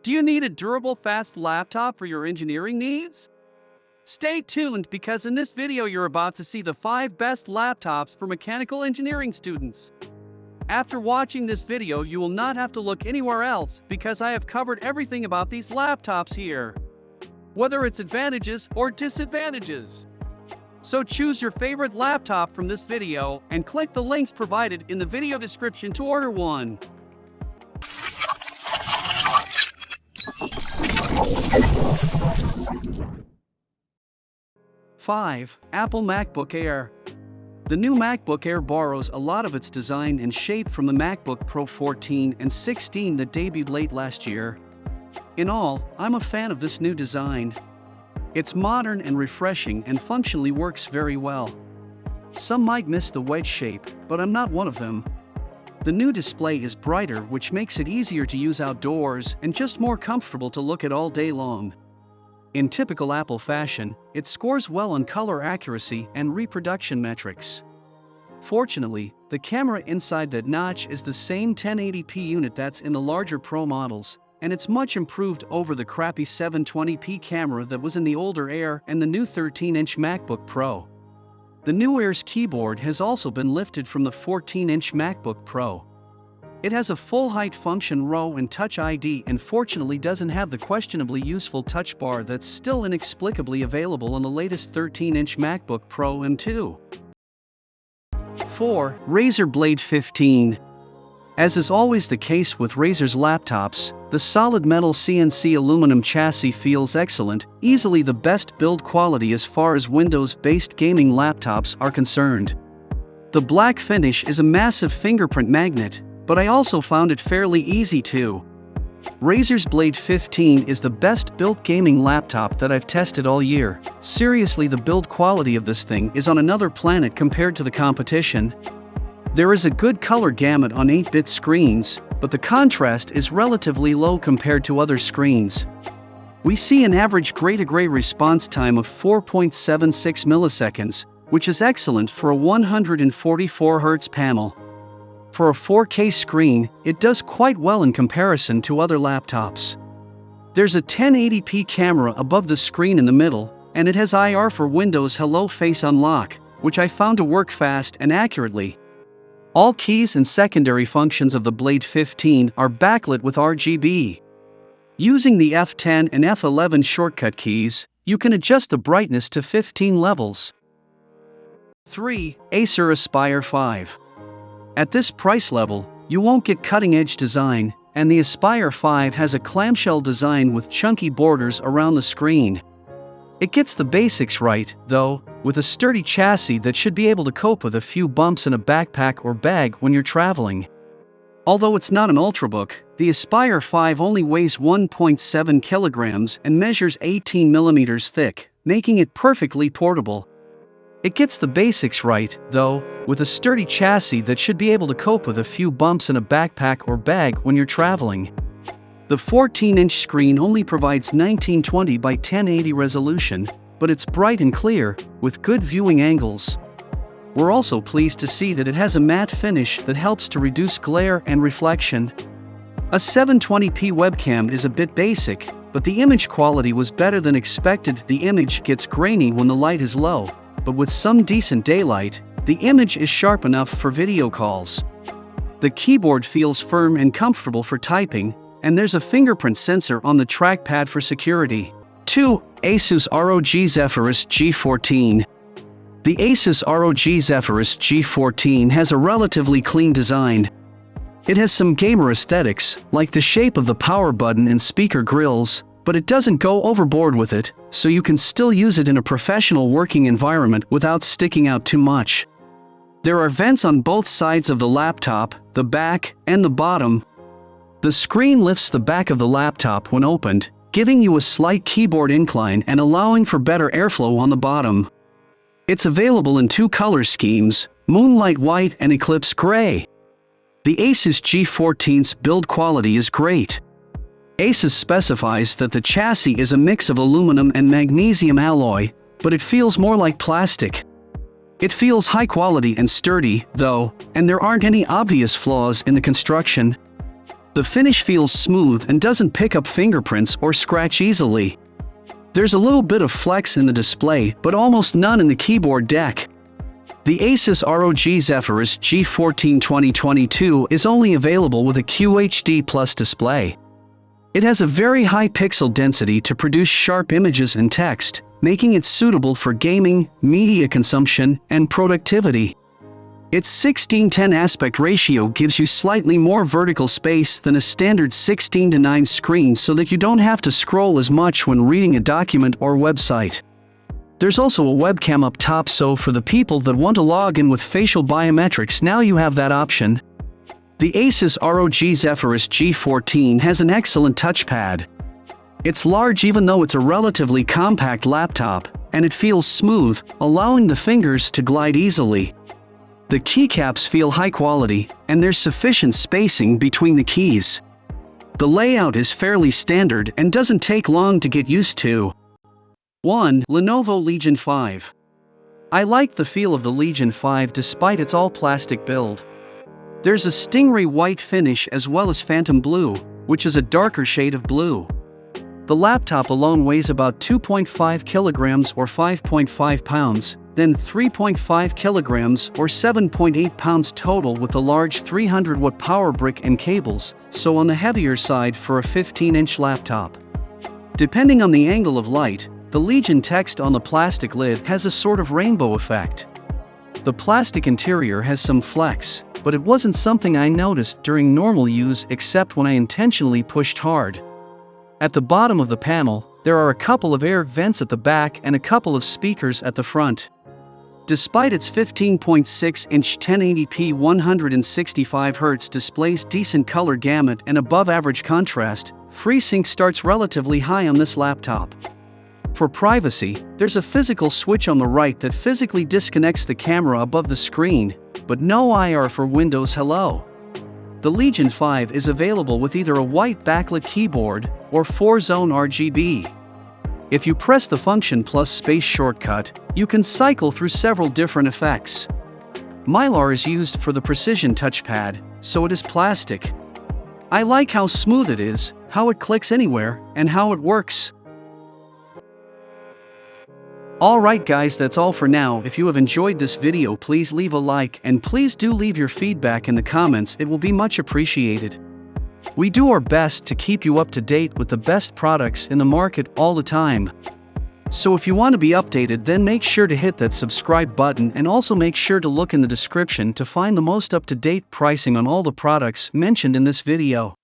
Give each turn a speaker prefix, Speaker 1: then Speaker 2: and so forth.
Speaker 1: Do you need a durable, fast laptop for your engineering needs? Stay tuned because in this video you're about to see the 5 best laptops for mechanical engineering students. After watching this video, you will not have to look anywhere else because I have covered everything about these laptops here, whether it's advantages or disadvantages. So choose your favorite laptop from this video and click the links provided in the video description to order one. 5. Apple MacBook Air. The new MacBook Air borrows a lot of its design and shape from the MacBook Pro 14 and 16 that debuted late last year. In all, I'm a fan of this new design. It's modern and refreshing and functionally works very well. Some might miss the wedge shape, but I'm not one of them. The new display is brighter, which makes it easier to use outdoors and just more comfortable to look at all day long. In typical Apple fashion, it scores well on color accuracy and reproduction metrics. Fortunately, the camera inside that notch is the same 1080p unit that's in the larger Pro models, and it's much improved over the crappy 720p camera that was in the older Air and the new 13-inch MacBook Pro. The new Air's keyboard has also been lifted from the 14-inch MacBook Pro. It has a full-height function row and Touch ID and fortunately doesn't have the questionably useful touch bar that's still inexplicably available on the latest 13-inch MacBook Pro M2. 4. Razer Blade 15. As is always the case with Razer's laptops, the solid metal CNC aluminum chassis feels excellent, easily the best build quality as far as Windows-based gaming laptops are concerned. The black finish is a massive fingerprint magnet, but I also found it fairly easy too. Razer's Blade 15 is the best built gaming laptop that I've tested all year. Seriously, the build quality of this thing is on another planet compared to the competition. There is a good color gamut on 8-bit screens, but the contrast is relatively low compared to other screens. We see an average gray-to-gray response time of 4.76 milliseconds, which is excellent for a 144 Hz panel. For a 4K screen, it does quite well in comparison to other laptops. There's a 1080p camera above the screen in the middle, and it has IR for Windows Hello Face Unlock, which I found to work fast and accurately. All keys and secondary functions of the Blade 15 are backlit with RGB. Using the F10 and F11 shortcut keys, you can adjust the brightness to 15 levels. 3. Acer Aspire 5. At this price level, you won't get cutting-edge design, and the Aspire 5 has a clamshell design with chunky borders around the screen. It gets the basics right, though, with a sturdy chassis that should be able to cope with a few bumps in a backpack or bag when you're traveling. Although it's not an ultrabook, the Aspire 5 only weighs 1.7 kilograms and measures 18 millimeters thick, making it perfectly portable. It gets the basics right, though, with a sturdy chassis that should be able to cope with a few bumps in a backpack or bag when you're traveling. The 14-inch screen only provides 1920 by 1080 resolution, but it's bright and clear, with good viewing angles. We're also pleased to see that it has a matte finish that helps to reduce glare and reflection. A 720p webcam is a bit basic, but the image quality was better than expected. The image gets grainy when the light is low, but with some decent daylight, the image is sharp enough for video calls. The keyboard feels firm and comfortable for typing, and there's a fingerprint sensor on the trackpad for security. 2. Asus ROG Zephyrus G14. The Asus ROG Zephyrus G14 has a relatively clean design. It has some gamer aesthetics, like the shape of the power button and speaker grills, but it doesn't go overboard with it, so you can still use it in a professional working environment without sticking out too much. There are vents on both sides of the laptop, the back, and the bottom. The screen lifts the back of the laptop when opened, giving you a slight keyboard incline and allowing for better airflow on the bottom. It's available in 2 color schemes, Moonlight White and Eclipse Gray. The Asus G14's build quality is great. Asus specifies that the chassis is a mix of aluminum and magnesium alloy, but it feels more like plastic. It feels high quality and sturdy, though, and there aren't any obvious flaws in the construction. The finish feels smooth and doesn't pick up fingerprints or scratch easily. There's a little bit of flex in the display, but almost none in the keyboard deck. The Asus ROG Zephyrus G14 2022 is only available with a QHD Plus display. It has a very high pixel density to produce sharp images and text, making it suitable for gaming, media consumption, and productivity. Its 16:10 aspect ratio gives you slightly more vertical space than a standard 16:9 screen so that you don't have to scroll as much when reading a document or website. There's also a webcam up top, so for the people that want to log in with facial biometrics, now you have that option. The Asus ROG Zephyrus G14 has an excellent touchpad. It's large even though it's a relatively compact laptop, and it feels smooth, allowing the fingers to glide easily. The keycaps feel high quality, and there's sufficient spacing between the keys. The layout is fairly standard and doesn't take long to get used to. 1. Lenovo Legion 5. I like the feel of the Legion 5 despite its all-plastic build. There's a stingray white finish as well as phantom blue, which is a darker shade of blue. The laptop alone weighs about 2.5 kilograms or 5.5 pounds, then 3.5 kilograms or 7.8 pounds total with a large 300-watt power brick and cables, so on the heavier side for a 15-inch laptop. Depending on the angle of light, the Legion text on the plastic lid has a sort of rainbow effect. The plastic interior has some flex, but it wasn't something I noticed during normal use except when I intentionally pushed hard. At the bottom of the panel, there are a couple of air vents at the back and a couple of speakers at the front. Despite its 15.6-inch 1080p 165Hz displays decent color gamut and above-average contrast, FreeSync starts relatively high on this laptop. For privacy, there's a physical switch on the right that physically disconnects the camera above the screen, but no IR for Windows Hello. The Legion 5 is available with either a white backlit keyboard or 4-zone RGB. If you press the Function plus Space shortcut, you can cycle through several different effects. Mylar is used for the precision touchpad, so it is plastic. I like how smooth it is, how it clicks anywhere, and how it works. Alright guys, that's all for now. If you have enjoyed this video, please leave a like and please do leave your feedback in the comments, it will be much appreciated. We do our best to keep you up to date with the best products in the market all the time. So if you want to be updated, then make sure to hit that subscribe button and also make sure to look in the description to find the most up-to-date pricing on all the products mentioned in this video.